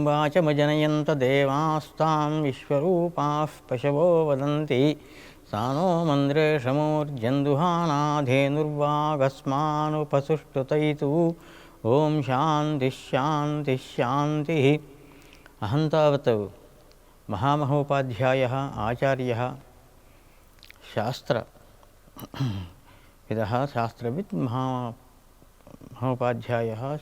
वाचमजनयन्त देवास्तां विश्वरूपाः पशवो वदन्ति सा नो मन्द्रेशमूर्जन्दुहानाधेनुर्वागस्मानुपसुष्टुतैतु ओं शान्तिः शान्तिः शान्तिः। अहं तावत् महामहोपाध्यायः आचार्यः शास्त्रविदः शास्त्रविद् महोपाध्यायः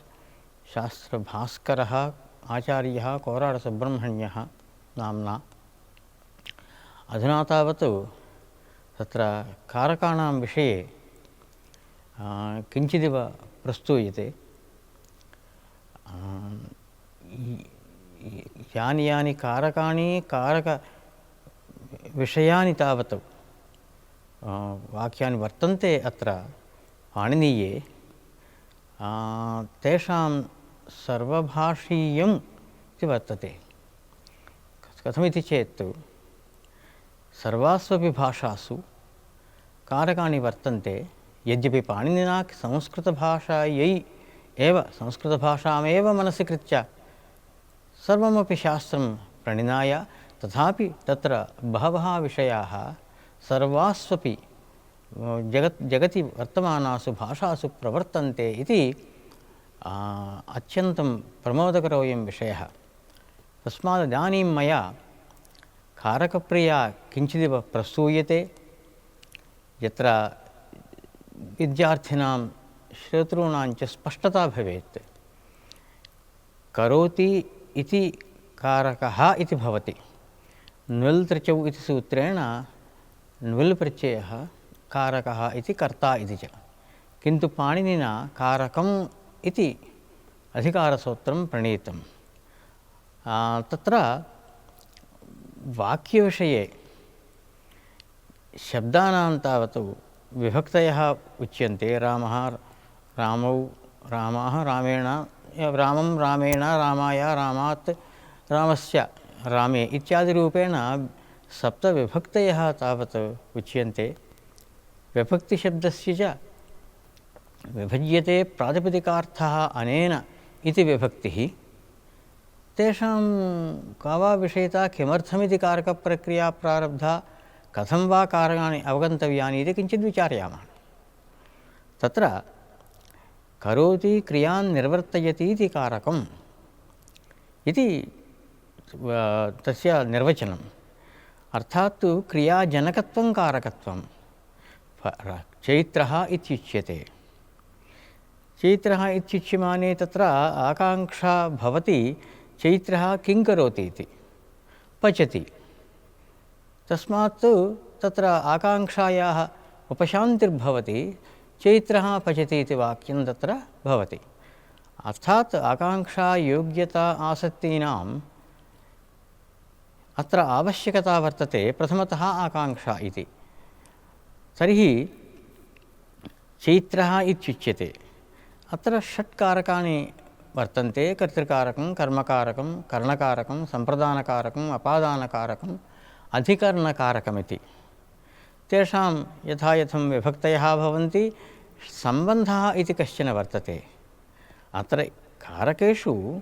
शास्त्रभास्करः आचार्यः कोराडसुब्रह्मण्यः नाम्ना। अधुना तावत् तत्र कारकाणां विषये किञ्चिदिव प्रस्तूयते। यानि यानि कारकाणि कारकविषयानि तावत् वाक्यानि वर्तन्ते अत्र पाणिनीये, तेषां सर्वभाषीयम् इति वर्तते। कथमिति चेत् सर्वास्वपि भाषासु कारकाणि वर्तन्ते। यद्यपि पाणिनिना संस्कृतभाषामेव मनसि कृत्य सर्वमपि शास्त्रं प्रणिनाय, तथापि तत्र बहवः विषयाः सर्वास्वपि जगति वर्तमानासु भाषासु प्रवर्तन्ते इति अत्यन्तं प्रमोदकरोऽयं विषयः। तस्मादिदानीं मया कारकप्रिया किञ्चिदिव प्रस्तूयते, यत्र विद्यार्थिनां श्रोतॄणां च स्पष्टता भवेत्। करोति इति कारकः इति भवति। न्विल् त्रिचौ इति सूत्रेण न्विल् प्रत्ययः कारकः इति कर्ता इति च। किन्तु पाणिनिना कारकम् इति अधिकारसूत्रं प्रणीतं। तत्र वाक्यविषये शब्दानां तावत् विभक्तयः उच्यन्ते। रामः रामेण, रामं रामेण, रामाय रामात्, रामस्य रामे इत्यादिरूपेण सप्तविभक्तयः तावत् उच्यन्ते। विभक्तिशब्दस्य च विभज्यते प्रातिपदिकार्थः अनेन इति विभक्तिः। तेषां का वा विषयता, किमर्थमिति कारकप्रक्रिया प्रारब्धा, कथं वा कारकाणि अवगन्तव्यानि इति किञ्चित् विचारयामः। तत्र करोति क्रियां निर्वर्तयति इति कारकम् इति तस्य निर्वचनम्। अर्थात् तु क्रियाजनकत्वं कारकत्वं। चैत्रः इत्युच्यते। चैत्रः इत्युच्यमाने तत्र आकाङ्क्षा भवति, चैत्रः किं करोति इति, पचति। तस्मात् तत्र आकाङ्क्षायाः उपशान्तिर्भवति, चैत्रः पचति इति वाक्यं तत्र भवति। अर्थात् आकाङ्क्षा योग्यता आसक्तीनाम् अत्र आवश्यकता वर्तते प्रथमतः आकाङ्क्षा इति। तर्हि चैत्रः इत्युच्यते। अत्र षट्कारकाणि वर्तन्ते। कर्तृकारकं, कर्मकारकं, करणकारकं, सम्प्रदानकारकम्, अपादानकारकम्, अधिकरणकारकमिति। तेषां यथा यथं विभक्तयः भवन्ति, सम्बन्धः इति कश्चन वर्तते। अत्र कारकेषु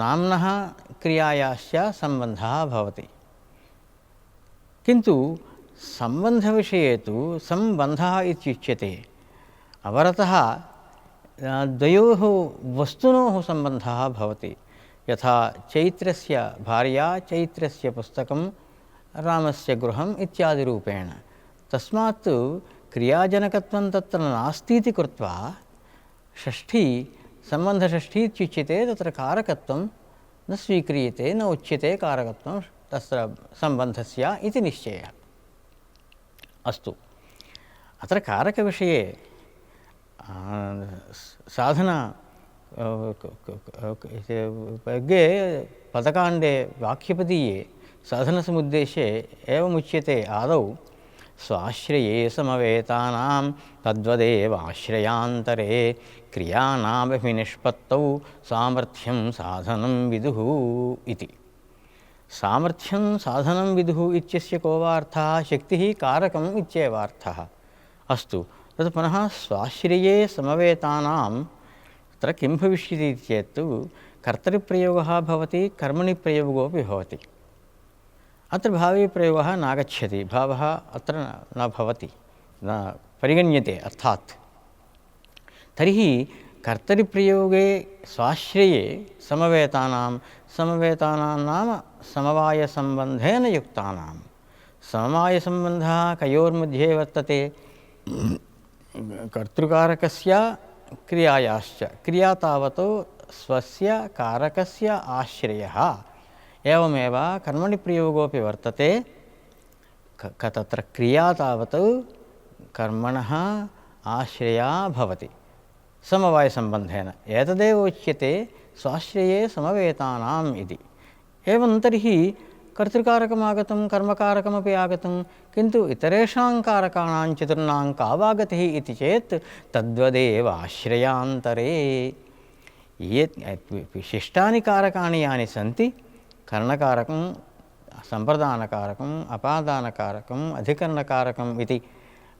नाम्नः क्रियायाश्च सम्बन्धः भवति। किन्तु सम्बन्धविषये तु सम्बन्धः इत्युच्यते। अवरतः द्वयोः वस्तुनोः सम्बन्धः भवति। यथा चैत्रस्य भार्या, चैत्रस्य पुस्तकं, रामस्य गृहम् इत्यादिरूपेण। तस्मात् क्रियाजनकत्वं तत्र नास्तीति कृत्वा सम्बन्धषष्ठी इत्युच्यते। तत्र कारकत्वं न स्वीक्रियते, न उच्यते कारकत्वं तत्र सम्बन्धस्य इति निश्चयः। अस्तु, अत्र कारकविषये साधना पदकाण्डे वाक्यपदीये साधनसमुद्देशे एवमुच्यते। आदौ స్వాశ్రయే సమవేతానాం తద్వదేవ ఆశ్రయాంతరే క్రియానామభినిష్పత్తౌ సామర్థ్యం సాధనం విదుః ఇతి. సామర్థ్యం సాధనం విదుః ఇత్యస్య को वा अर्थः शक्तिः कारकम् इत्येव अर्थः. अस्तु, तत् पुनः स्वाश्रये समवेतानां तत्र किं भविष्यति चेत् कर्तरिप्रयोगः भवति, कर्मणि प्रयोगोऽपि भवति. अत्र भावीप्रयोगः नागच्छति, भावः अत्र न भवति, न परिगण्यते. अर्थात् तर्हि कर्तरिप्रयोगे स्वाश्रये समवेतानां, समवेतानां नाम समवायसम्बन्धेन युक्तानां. समवायसम्बन्धः कयोर्मध्ये वर्तते? कर्तृकारकस्य क्रियायाश्च. क्रिया तावत् स्वस्य कारकस्य आश्रयः. एवमेव कर्मणि प्रयोगोऽपि वर्तते. तत्र क्रिया तावत् कर्मणः आश्रया भवति समवायसम्बन्धेन. एतदेव उच्यते स्वाश्रये समवेतानाम् इति. एवं तर्हि कर्तृकारकमागतं, कर्मकारकमपि आगतं, किन्तु इतरेषां कारकाणां चतुर्णां का वा गतिः इति चेत् तद्वदेव आश्रयान्तरे. ये विशिष्टानि कारकाणि यानि सन्ति, करणकारकं, सम्प्रदानकारकम्, अपादानकारकम्, अधिकरणकारकम् इति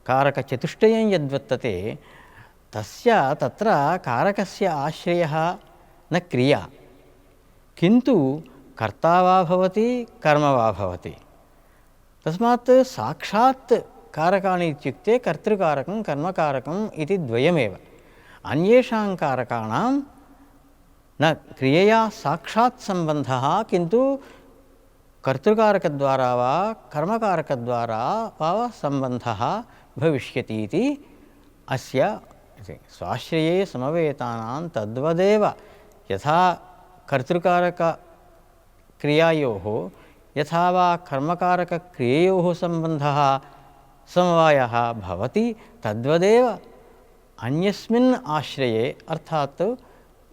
कारकचतुष्टयं यद्वर्तते तस्य तत्र कारकस्य आश्रयः न क्रिया, किन्तु कर्ता वा भवति, कर्म वा भवति. तस्मात् साक्षात् कारकाणि इत्युक्ते कर्तृकारकं, कर्मकारकम् इति द्वयमेव. अन्येषां कारकाणां न क्रियया साक्षात् सम्बन्धः, किन्तु कर्तृकारकद्वारा वा कर्मकारकद्वारा वा सम्बन्धः भविष्यति इति अस्य. स्वाश्रये समवेतानां तद्वदेव यथा कर्तृकारकक्रियायोः यथा वा कर्मकारकक्रिययोः सम्बन्धः समवायः भवति, तद्वदेव अन्यस्मिन् आश्रये अर्थात्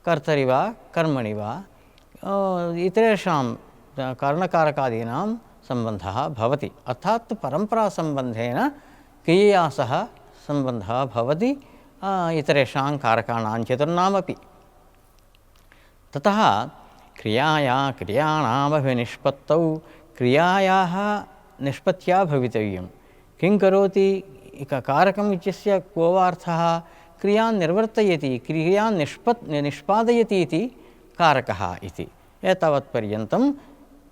कर्तरि वा कर्मणि वा इतरेषां कारणकारकादीनां सम्बन्धः भवति. अर्थात् परम्परासम्बन्धेन क्रियया सह सम्बन्धः भवति इतरेषां कारकाणां चतुर्णामपि. ततः क्रियाणामभिनिष्पत्तौ क्रियायाः निष्पत्त्या भवितव्यं. किं करोति कारकम् इत्यस्य को वा अर्थः? क्रियां निर्वर्तयति, क्रियां निष्पादयति इति कारकः इति. एतावत्पर्यन्तं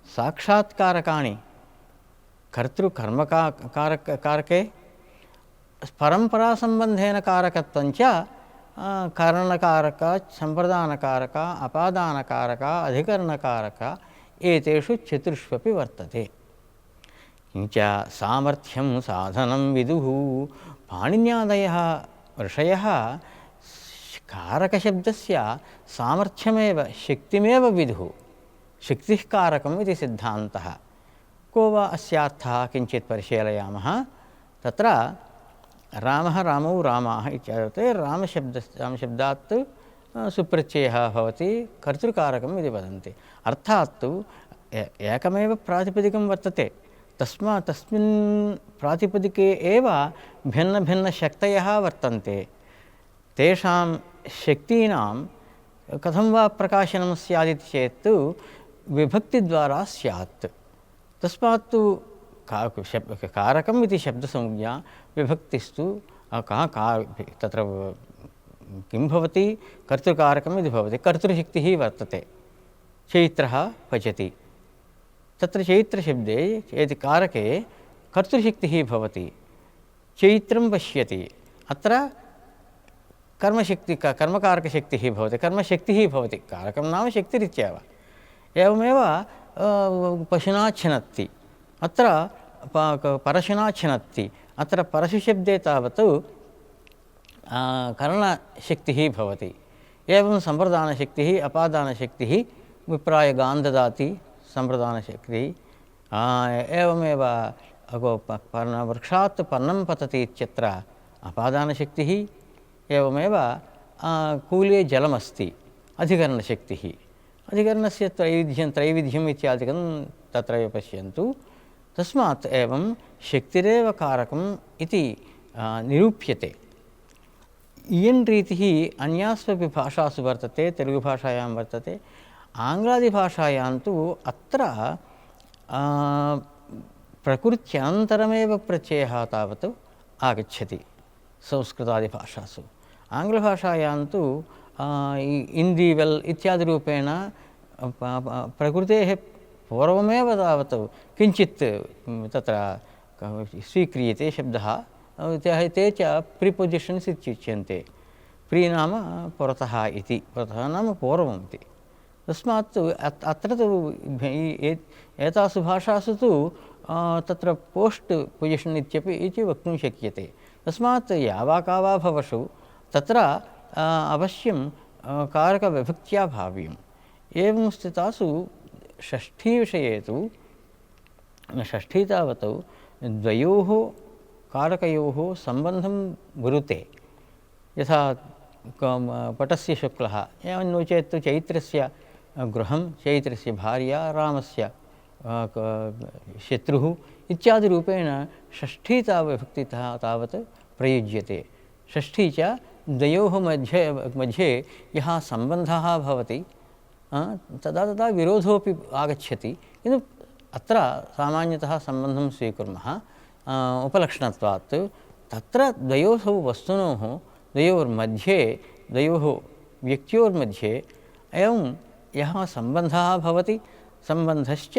साक्षात् कारकाणि कर्तृकर्मकारके परम्परासम्बन्धेन कारकत्वञ्च कारणकारक, सम्प्रदानकारक, अपादानकारक, अधिकरणकारक एतेषु चतुर्ष्वपि वर्तते. किञ्च सामर्थ्यं साधनं विदुः. पाणिन्यादयः ऋषयः कारकशब्दस्य सामर्थ्यमेव, शक्तिमेव विदुः. शक्तिः कारकम् इति सिद्धान्तः. को वा अस्यार्थः किञ्चित् परिशीलयामः. तत्र रामः, रामौ, रामाः इत्यादि रामशब्दात् सुप्रत्ययः भवति, कर्तृकारकम् इति वदन्ति. अर्थात् एकमेव प्रातिपदिकं वर्तते. तस्मिन् प्रातिपदिके एव भिन्नभिन्नशक्तयः वर्तन्ते. तेषां शक्तीनां कथं वा प्रकाशनं स्यादिति चेत् विभक्तिद्वारा स्यात्. तस्मात् कारकम् इति शब्दसंज्ञा, विभक्तिस्तु तत्र किं भवति? कर्तृकारकम् इति भवति. कर्तृशक्तिः वर्तते. चैत्रः पचति. तत्र चैत्रशब्दे यदि कारके कर्तृशक्तिः भवति, चैत्रं पश्यति, अत्र कर्मकारकशक्तिः भवति, कर्मशक्तिः भवति. कारकं नाम शक्तिरित्येव. एवमेव पशुना छिनत्ति, अत्र परशुना छिनत्ति. अत्र परशुशब्दे तावत् करणशक्तिः भवति. एवं सम्प्रदानशक्तिः, अपादानशक्तिः, विप्रायगान् ददाति सम्प्रदानशक्तिः. एवमेव वृक्षात् पर्णं पतति इत्यत्र अपादानशक्तिः. एवमेव कूले जलमस्ति, अधिकरणशक्तिः. अधिकरणस्य त्रैविध्यम् इत्यादिकं तत्रैव पश्यन्तु. तस्मात् एवं शक्तिरेव कारकम् इति निरूप्यते। इयं रीतिः अन्यास्वपि भाषासु वर्तते, तेलुगुभाषायां वर्तते। आङ्ग्लादिभाषायां तु अत्र प्रकृत्यन्तरमेव प्रत्ययः तावत् आगच्छति संस्कृतादिभाषासु। आङ्ग्लभाषायां तु इन्दी वेल् इत्यादिरूपेण प्रकृतेः पूर्वमेव तावत् किञ्चित् तत्र स्वीक्रियते शब्दः। ते च प्रिपोजिशन्स् इत्युच्यन्ते। प्री नाम पुरतः इति, पुरतः नाम पूर्वम् इति। तस्मात् अत्र तु एतासु भाषासु तु तत्र पोस्ट् पोजिशन् इति वक्तुं शक्यते। तस्मात् या वा का वा भवतु तत्र अवश्यं कारकविभक्त्या भाव्यम्। एवं स्थितासु षष्ठीविषये तु षष्ठी तावत् द्वयोः कारकयोः सम्बन्धं गुरुते। यथा पटस्य शुक्लः, एवं नो चेत् चैत्रस्य गृहं, चैत्रस्य भार्या, रामस्य शत्रुः इत्यादिरूपेण षष्ठी विभक्तितः तावत् प्रयुज्यते। षष्ठी च द्वयोः मध्ये यः सम्बन्धः भवति तदा तदा विरोधोऽपि आगच्छति, किन्तु अत्र सामान्यतः सम्बन्धं स्वीकुर्मः उपलक्षणत्वात्। तत्र द्वयोः वस्तुनोः द्वयोर्मध्ये, द्वयोः व्यक्त्योर्मध्ये एवं यः सम्बन्धः भवति, सम्बन्धश्च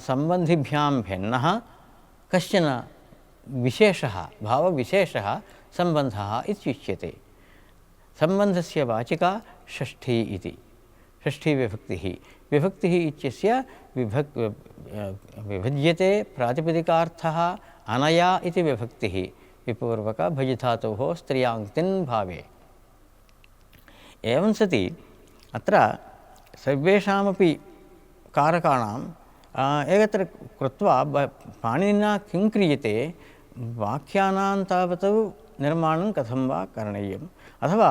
सम्बन्धिभ्यां भिन्नः कश्चन विशेषः, भावविशेषः सम्बन्धः इत्युच्यते। सम्बन्धस्य वाचिका षष्ठी इति, षष्ठीविभक्तिः। विभक्तिः इत्यस्य विभज्यते प्रातिपदिकार्थः अनया इति विभक्तिः, विपूर्वक भजधातोः स्त्रियाङ्क्तिन् भावे। एवं सति अत्र सर्वेषामपि कारकाणाम् एकत्र कृत्वा पाणिनिना किं क्रियते, वाक्यानां तावत् निर्माणं कथं वा करणीयम्, अथवा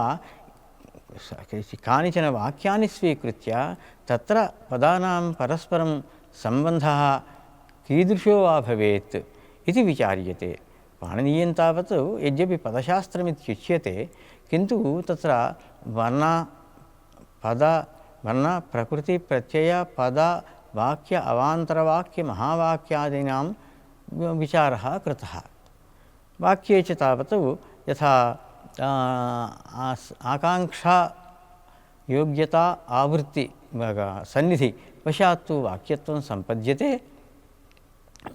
कानिचन वाक्यानि स्वीकृत्य तत्र पदानां परस्परं सम्बन्धः कीदृशो वा भवेत् इति विचार्यते। पाणिनीयं तावत् यद्यपि पदशास्त्रमित्युच्यते, किन्तु तत्र वर्ण प्रकृति प्रत्यय पद वाक्य अवान्तरवाक्य महावाक्यादीनां विचारः कृतः। वाक्ये च तावत् यथा आकाङ्क्षा योग्यता आवृत्ति सन्निधि वशात् तु वाक्यत्वं सम्पद्यते,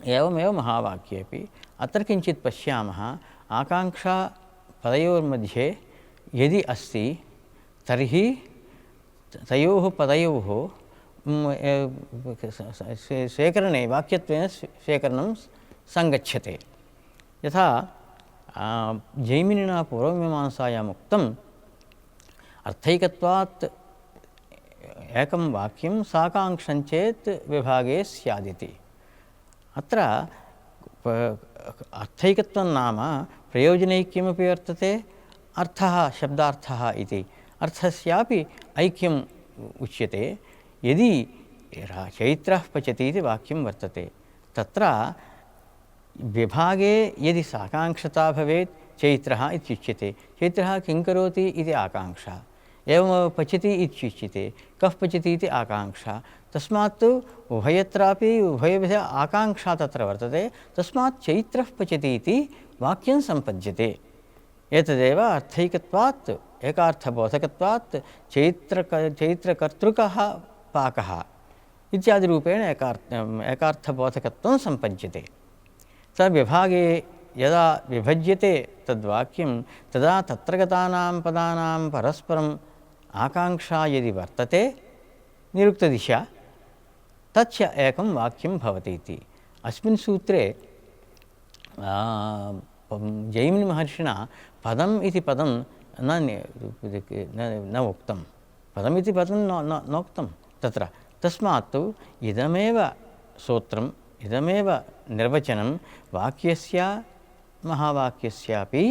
एवमेव महावाक्येपि। अत्र किञ्चित् पश्यामः, आकाङ्क्षा पदयोर्मध्ये यदि अस्ति तर्हि तयोः पदयोः स्वीकरणे वाक्यत्वेन स्वीकरणं सङ्गच्छते। यथा जैमिनिना पूर्वमीमांसायाम् उक्तम्, अर्थैकत्वात् एकं वाक्यं साकाङ्क्षञ्चेत् विभागे स्यादिति। अत्र अर्थैकत्वं नाम प्रयोजनैक्यमपि वर्तते, अर्थः शब्दार्थः इति अर्थस्यापि ऐक्यम् उच्यते। यदि चैत्रः पचति इति वाक्यं वर्तते, तत्र विभागे यदि साकाङ्क्षता भवेत् चैत्रः इत्युच्यते। चैत्रः किं करोति इति आकाङ्क्षा, एवमेव पचति इत्युच्यते, कः पचति इति आकाङ्क्षा। तस्मात् उभयत्रापि उभयविध आकाङ्क्षा तत्र वर्तते, तस्मात् चैत्रः पचति इति वाक्यं सम्पद्यते। एतदेव अर्थैकत्वात् एकार्थबोधकत्वात् चैत्रकर्तृकः पाकः इत्यादिरूपेण एकार्थबोधकत्वं सम्पद्यते। तद्विभागे यदा विभज्यते तद्वाक्यं, तदा तत्र गतानां पदानां परस्परम् आकाङ्क्षा यदि वर्तते निरुक्तदिशा, तच्च एकं वाक्यं भवति इति। अस्मिन् सूत्रे जैमिनिमहर्षिणा पदम् इति पदं न उक्तं, पदमिति पदं नोक्तं तत्र। तस्मात् इदमेव सूत्रम्, इदमेव निर्वचनं वाक्यस्य महावाक्यस्यापि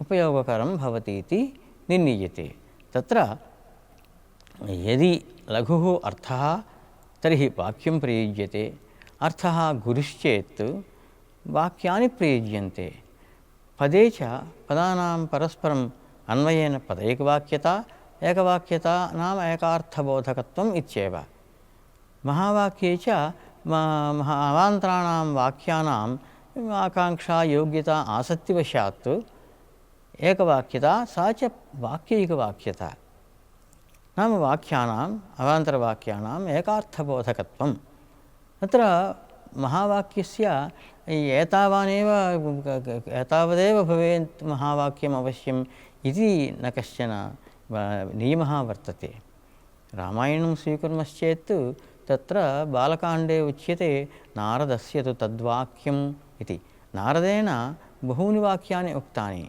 उपयोगकरं भवति इति निर्णीयते। तत्र यदि लघुः अर्थः तर्हि वाक्यं प्रयुज्यते, अर्थः गुरुश्चेत् वाक्यानि प्रयुज्यन्ते पदे च पदानां परस्परम् अन्वयेन पदैकवाक्यता एकवाक्यता नाम एकार्थबोधकत्वम् इत्येव महावाक्ये च अवान्तराणां वाक्यानाम् आकाङ्क्षा योग्यता आसक्तिवशात् एकवाक्यता सा च वाक्यैकवाक्यता नाम वाक्यानाम् अवान्तरवाक्यानाम् एकार्थबोधकत्वम् अत्र महावाक्यस्य एतावदेव भवेत् महावाक्यम् अवश्यम् इति न कश्चन नियमः वर्तते रामायणं स्वीकुर्मश्चेत् तत्र बालकाण्डे उच्यते नारदस्य तु तद्वाक्यम् इति नारदेन बहूनि वाक्यानि उक्तानि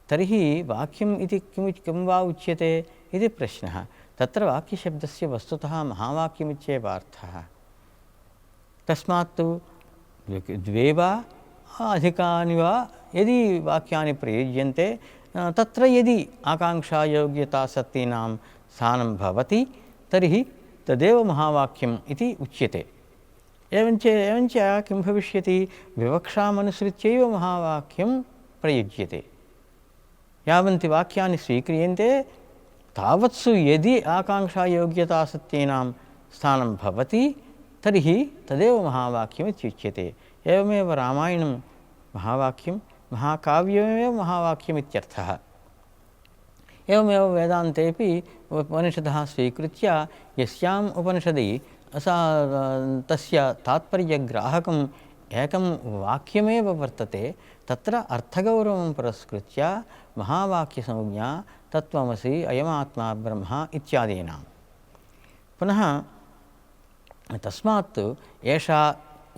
तर्हि वाक्यम् इति किं वा उच्यते इति प्रश्नः तत्र वाक्यशब्दस्य वस्तुतः महावाक्यमित्येव अर्थः तस्मात् द्वे वा अधिकानि वा यदि वाक्यानि प्रयुज्यन्ते तत्र यदि आकाङ्क्षायोग्यतासक्तीनां स्थानं भवति तर्हि तदेव महावाक्यम् इति उच्यते एवञ्च किं भविष्यति विवक्षामनुसृत्यैव महावाक्यं प्रयुज्यते यावन्ति वाक्यानि स्वीक्रियन्ते तावत्सु यदि आकाङ्क्षायोग्यतासक्तीनां स्थानं भवति तर्हि तदेव महावाक्यम् इत्युच्यते एवमेव रामायणं महावाक्यं महाकाव्यमेव महावाक्यम् इत्यर्थः एवमेव वेदान्तेपि उपनिषदः स्वीकृत्य यस्याम् उपनिषदि तस्य तात्पर्यग्राहकम् एकं वाक्यमेव वर्तते तत्र अर्थगौरवं पुरस्कृत्य महावाक्यसंज्ञा तत्त्वमसि अयमात्मा ब्रह्म इत्यादीनां पुनः तस्मात् एषा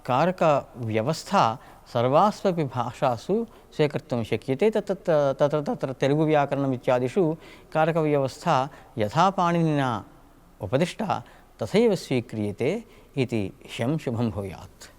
कारकव्यवस्था सर्वास्वपि भाषासु स्वीकर्तुं शक्यते तत्र तेलुगुव्याकरणम् इत्यादिषु कारकव्यवस्था यथा पाणिनिना उपदिष्टा तथैव स्वीक्रियते इति शुभं भूयात्।